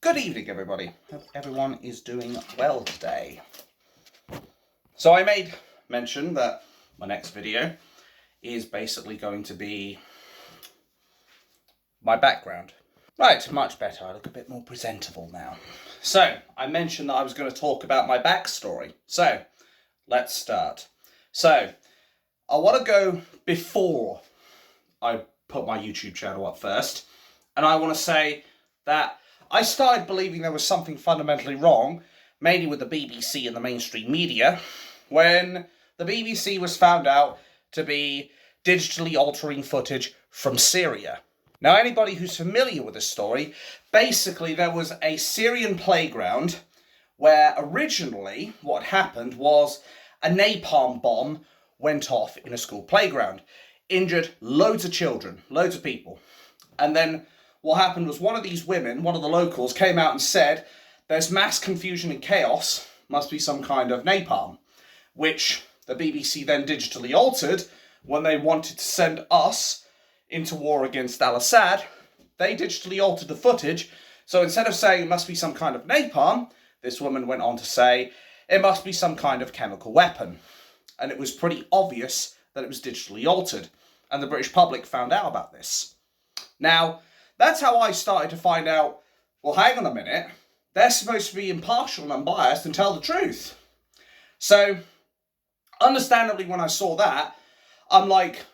Good evening, everybody. Hope everyone is doing well today. So I made mention that my next video is basically going to be my background. Right, much better. I look a bit more presentable now. So I mentioned that I was going to talk about my backstory. So let's start. So I want to go before I put my YouTube channel up first. And I want to say that I started believing there was something fundamentally wrong, mainly with the BBC and the mainstream media, when the BBC was found out to be digitally altering footage from Syria. Now, anybody who's familiar with this story, basically there was a Syrian playground where originally what happened was a napalm bomb went off in a school playground, injured loads of children, loads of people. And then what happened was one of these women, one of the locals, came out and said, there's mass confusion and chaos, must be some kind of napalm, which the BBC then digitally altered when they wanted to send us into war against al-Assad. They digitally altered the footage, so instead of saying it must be some kind of napalm, this woman went on to say it must be some kind of chemical weapon. And it was pretty obvious that it was digitally altered, and the British public found out about this. Now, that's how I started to find out, well, hang on a minute, they're supposed to be impartial and unbiased and tell the truth. So, understandably, when I saw that, I'm like,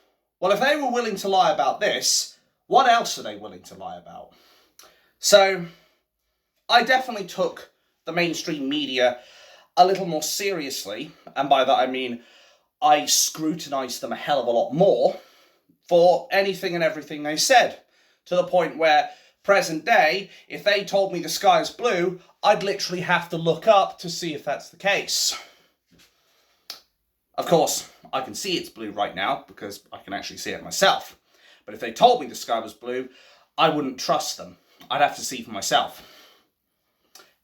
well, if they were willing to lie about this, what else are they willing to lie about? So, I definitely took the mainstream media a little more seriously, and by that I mean I scrutinised them a hell of a lot more for anything and everything they said. To the point where, present day, if they told me the sky is blue, I'd literally have to look up to see if that's the case. Of course, I can see it's blue right now because I can actually see it myself. But if they told me the sky was blue, I wouldn't trust them. I'd have to see for myself.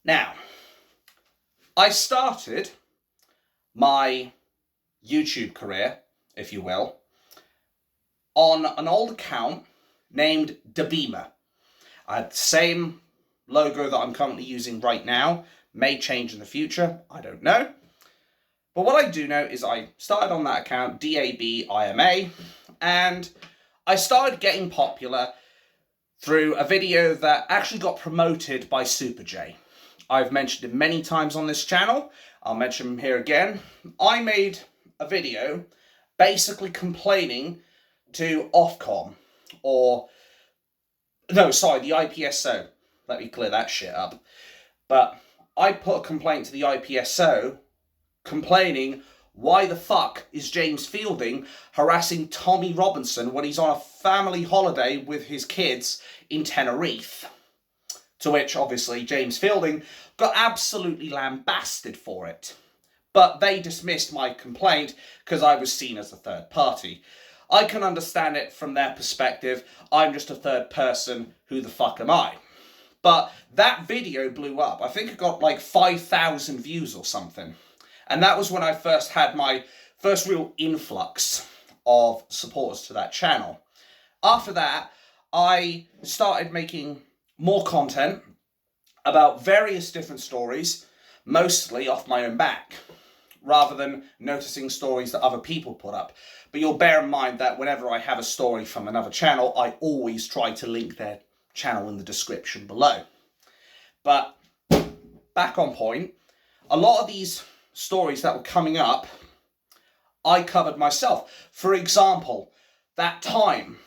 Now, I started my YouTube career, if you will, on an old account named daBImA. I had the same logo that I'm currently using right now. May change in the future, I don't know. But what I do know is I started on that account, daBImA, and I started getting popular through a video that actually got promoted by Super J. I've mentioned him many times on this channel. I'll mention him here again. I made a video basically complaining to Ofcom, the IPSO. Let me clear that shit up. But I put a complaint to the IPSO complaining why the fuck is James Fielding harassing Tommy Robinson when he's on a family holiday with his kids in Tenerife. To which, obviously, James Fielding got absolutely lambasted for it. But they dismissed my complaint because I was seen as a third party. I can understand it from their perspective. I'm just a third person. Who the fuck am I? But that video blew up. I think it got like 5,000 views or something. And that was when I first had my first real influx of supporters to that channel. After that, I started making more content about various different stories, mostly off my own back, rather than noticing stories that other people put up. But you'll bear in mind that whenever I have a story from another channel, I always try to link their channel in the description below. But back on point, a lot of these stories that were coming up, I covered myself. For example, that time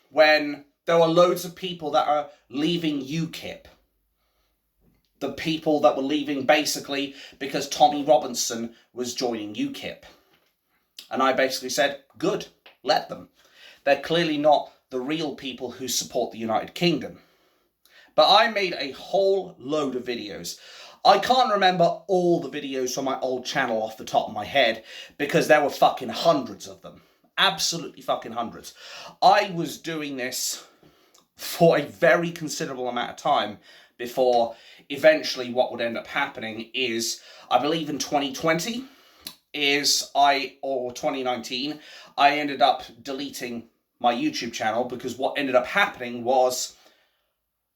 when there were loads of people that are leaving UKIP. The people that were leaving basically because Tommy Robinson was joining UKIP. And I basically said, good, let them. They're clearly not the real people who support the United Kingdom. But I made a whole load of videos. I can't remember all the videos from my old channel off the top of my head because there were fucking hundreds of them. Absolutely fucking hundreds. I was doing this for a very considerable amount of time before eventually what would end up happening is, I believe in 2020, or 2019, I ended up deleting my YouTube channel because what ended up happening was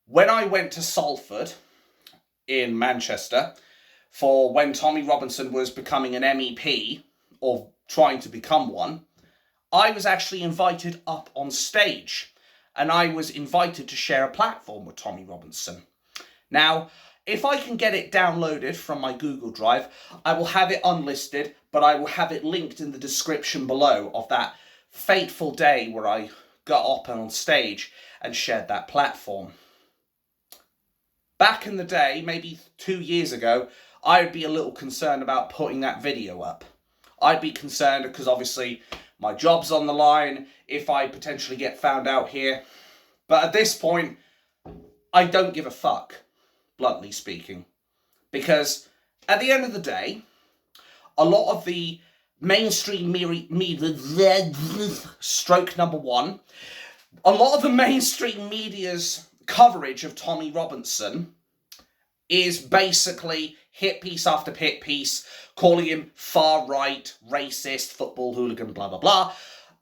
when I went to Salford in Manchester for when Tommy Robinson was becoming an MEP, or trying to become one, I was actually invited up on stage, and I was invited to share a platform with Tommy Robinson. Now, if I can get it downloaded from my Google Drive, I will have it unlisted, but I will have it linked in the description below of that fateful day where I got up and on stage and shared that platform. Back in the day, maybe 2 years ago, I would be a little concerned about putting that video up. I'd be concerned because obviously my job's on the line if I potentially get found out here. But at this point, I don't give a fuck, bluntly speaking. Because at the end of the day, a lot of the mainstream media, stroke number one, a lot of the mainstream media's coverage of Tommy Robinson is basically hit piece after hit piece, calling him far-right, racist, football hooligan, blah, blah, blah.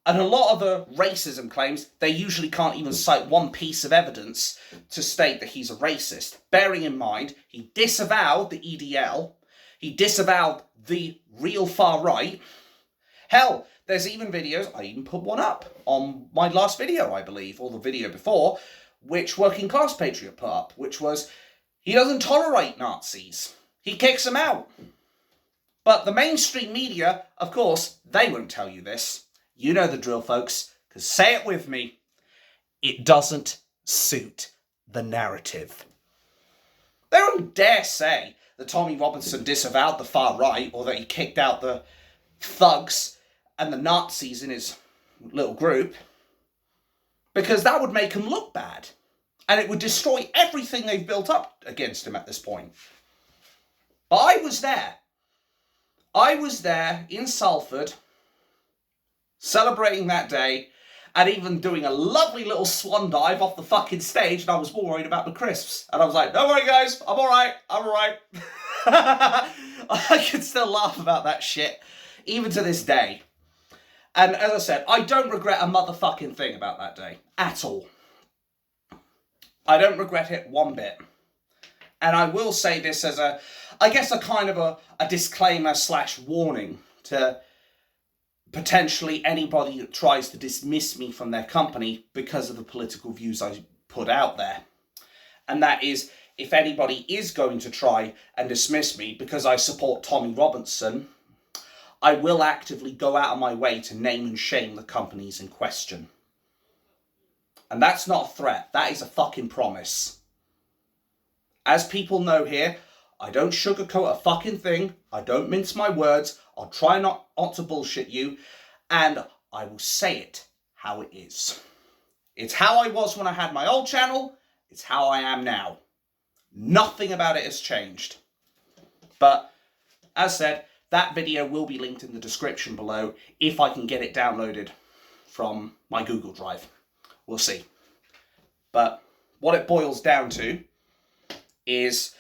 And a lot of the racism claims, they usually can't even cite one piece of evidence to state that he's a racist. Bearing in mind, he disavowed the EDL, he disavowed the real far-right. Hell, there's even videos, I even put one up on my last video, I believe, or the video before, which Working Class Patriot put up, which was, he doesn't tolerate Nazis. He kicks them out. But the mainstream media, of course, they won't tell you this. You know the drill, folks, because say it with me, it doesn't suit the narrative. They don't dare say that Tommy Robinson disavowed the far right, or that he kicked out the thugs and the Nazis in his little group, because that would make him look bad. And it would destroy everything they've built up against him at this point. But I was there. I was there in Salford, celebrating that day, and even doing a lovely little swan dive off the fucking stage, and I was more worried about the crisps. And I was like, don't worry guys, I'm alright, I'm alright. I can still laugh about that shit, even to this day. And as I said, I don't regret a motherfucking thing about that day, at all. I don't regret it one bit. And I will say this as a kind of a disclaimer / warning to potentially anybody that tries to dismiss me from their company because of the political views I put out there. And that is, if anybody is going to try and dismiss me because I support Tommy Robinson, I will actively go out of my way to name and shame the companies in question. And that's not a threat, that is a fucking promise. As people know here, I don't sugarcoat a fucking thing, I don't mince my words, I'll try not to bullshit you, and I will say it how it is. It's how I was when I had my old channel, it's how I am now. Nothing about it has changed. But, as said, that video will be linked in the description below if I can get it downloaded from my Google Drive. We'll see. But what it boils down to is,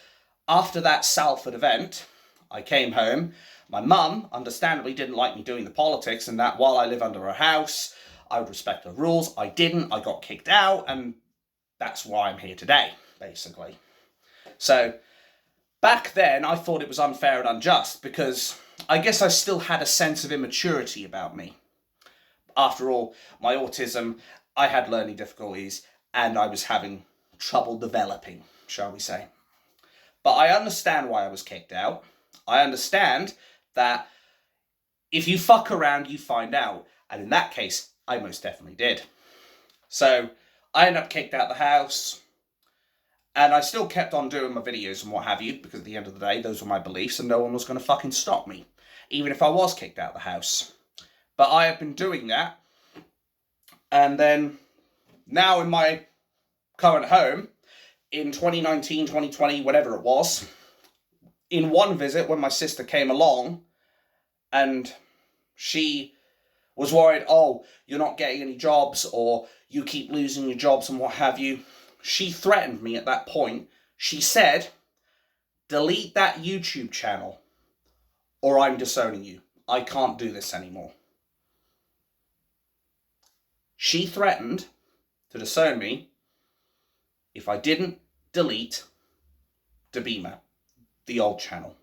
after that Salford event, I came home. My mum, understandably, didn't like me doing the politics, and that while I live under her house, I would respect her rules. I didn't. I got kicked out, and that's why I'm here today, basically. So, back then, I thought it was unfair and unjust, because I guess I still had a sense of immaturity about me. After all, my autism, I had learning difficulties, and I was having trouble developing, shall we say. But I understand why I was kicked out. I understand that if you fuck around, you find out. And in that case, I most definitely did. So I ended up kicked out of the house. And I still kept on doing my videos and what have you, because at the end of the day, those were my beliefs and no one was going to fucking stop me, even if I was kicked out of the house. But I have been doing that. And then now in my current home, in 2019, 2020, whatever it was, in one visit when my sister came along and she was worried, oh, you're not getting any jobs or you keep losing your jobs and what have you, she threatened me at that point. She said, delete that YouTube channel or I'm disowning you. I can't do this anymore. She threatened to disown me if I didn't delete daBImA. the old channel.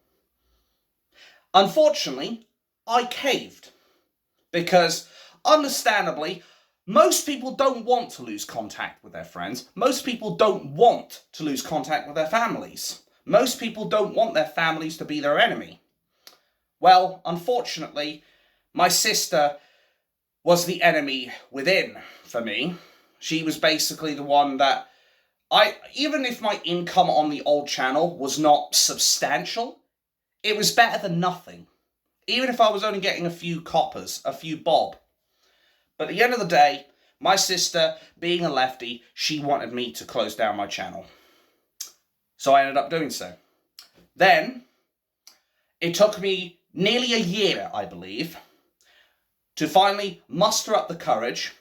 Unfortunately, I caved because, understandably, most people don't want to lose contact with their friends. Most people don't want to lose contact with their families. Most people don't want their families to be their enemy. Well, unfortunately, my sister was the enemy within for me. She was basically the one that even if my income on the old channel was not substantial, it was better than nothing. Even if I was only getting a few coppers, a few bob. But at the end of the day, my sister, being a lefty, she wanted me to close down my channel. So I ended up doing so. Then, it took me nearly a year, I believe, to finally muster up the courage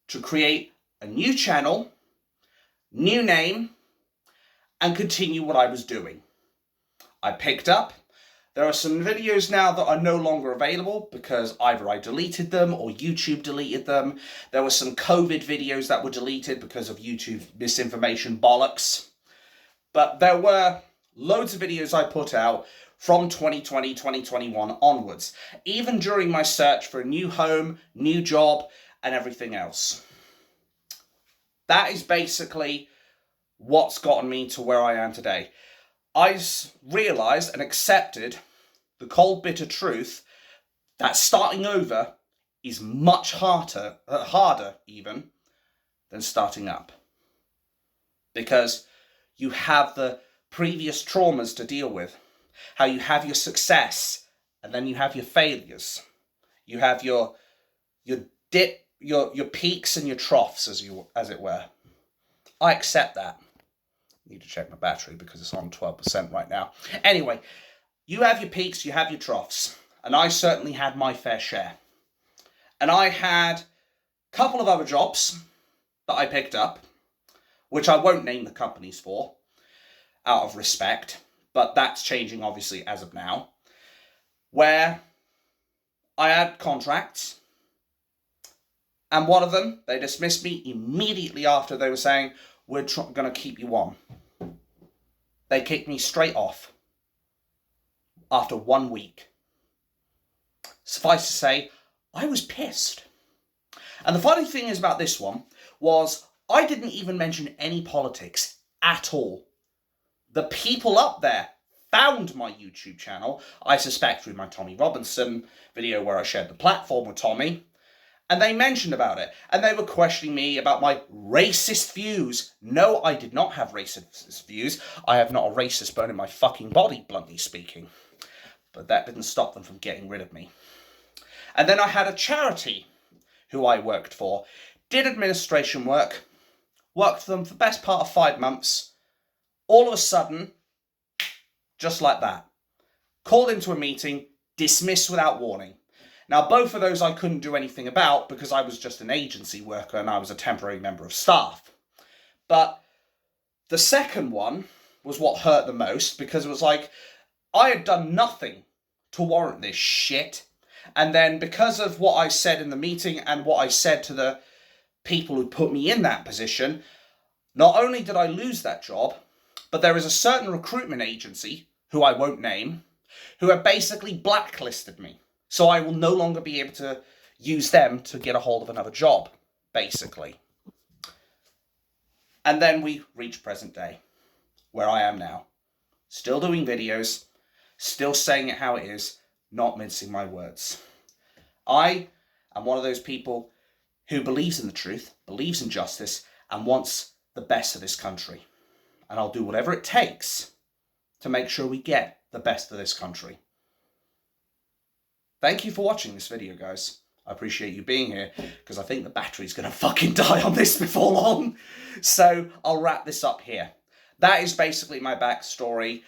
to create a new channel, new name, and continue what I was doing. I picked up. There are some videos now that are no longer available because either I deleted them or YouTube deleted them. There were some COVID videos that were deleted because of YouTube misinformation bollocks. But there were loads of videos I put out from 2020, 2021 onwards, even during my search for a new home, new job, and everything else. That is basically what's gotten me to where I am today. I realised and accepted the cold, bitter truth that starting over is much harder even, than starting up. Because you have the previous traumas to deal with. How you have your success, and then you have your failures. You have your peaks and your troughs, as it were. I accept that. Need to check my battery because it's on 12% right now. Anyway, you have your peaks, you have your troughs. And I certainly had my fair share. And I had a couple of other jobs that I picked up, which I won't name the companies for, out of respect. But that's changing, obviously, as of now. Where I had contracts. And one of them, they dismissed me immediately after they were saying, we're going to keep you on. They kicked me straight off after 1 week. Suffice to say, I was pissed. And the funny thing is about this one was I didn't even mention any politics at all. The people up there found my YouTube channel, I suspect through my Tommy Robinson video where I shared the platform with Tommy. And they mentioned about it. And they were questioning me about my racist views. No, I did not have racist views. I have not a racist bone in my fucking body, bluntly speaking. But that didn't stop them from getting rid of me. And then I had a charity who I worked for. Did administration work. Worked for them for the best part of 5 months. All of a sudden, just like that. Called into a meeting, dismissed without warning. Now, both of those I couldn't do anything about because I was just an agency worker and I was a temporary member of staff. But the second one was what hurt the most because it was like, I had done nothing to warrant this shit. And then because of what I said in the meeting and what I said to the people who put me in that position, not only did I lose that job, but there is a certain recruitment agency, who I won't name, who have basically blacklisted me. So I will no longer be able to use them to get a hold of another job, basically. And then we reach present day, where I am now. Still doing videos, still saying it how it is, not mincing my words. I am one of those people who believes in the truth, believes in justice, and wants the best of this country. And I'll do whatever it takes to make sure we get the best of this country. Thank you for watching this video, guys. I appreciate you being here, because I think the battery's going to fucking die on this before long. So I'll wrap this up here. That is basically my backstory,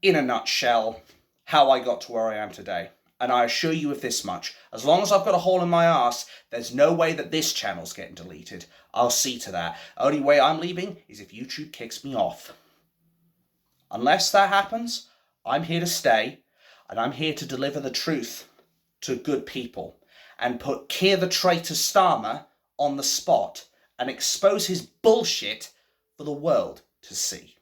in a nutshell, how I got to where I am today. And I assure you of this much. As long as I've got a hole in my arse, there's no way that this channel's getting deleted. I'll see to that. Only way I'm leaving is if YouTube kicks me off. Unless that happens, I'm here to stay, and I'm here to deliver the truth to good people and put Keir the traitor Starmer on the spot and expose his bullshit for the world to see.